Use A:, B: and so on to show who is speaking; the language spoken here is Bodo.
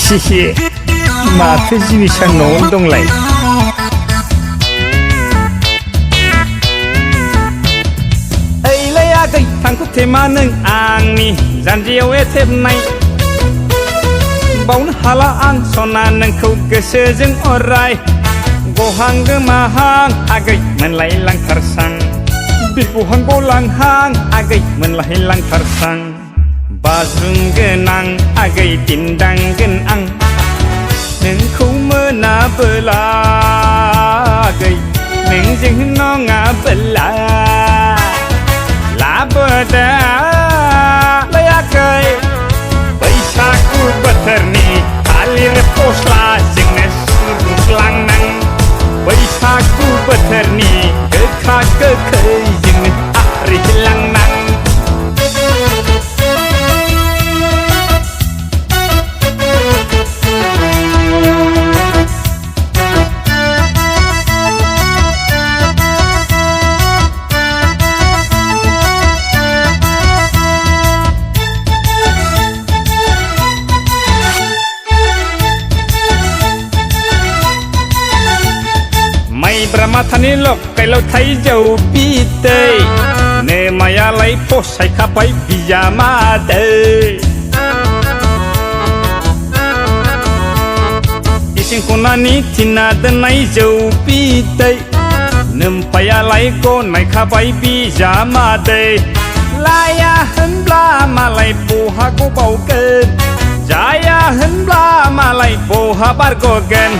A: 시히 마트 지니사 놓은 동라이 एइलाय आगै थांखु थेमा नों आंनि जानजियाव एथेबनाय बावनो हाला आं सना नोंखौ गोसोजों अराय गहां गोमाहां आगै मोनलाय लांथारसां बिरगहां गलांहां आगै मोनलाय लांथारसां बाज्रुम गोनां आगै दिन्दांगोन आं नोंखौ मोनाबोला आगै नोंजों नङाबोला लाबोदोलाय आगै बैसागु बोथोरनि थालिर फस्लाजोंनो सुरुंलांनां बैसागु बोथोरनि गोखा गोखैजोंनो आरिलांनां ब्रह्माथानि लकेलाव थाइजौ बिदै नो मायालाय फसायखाबाय बिजामादै इसिं खनानि थिना दोननाय जौ बिदै नोम्फायालाय गनायखाबाय बिजामादै लाया होनब्ला मालाय बहा गबावगोन जाया होनब्ला मालाय बहा बारग'गोन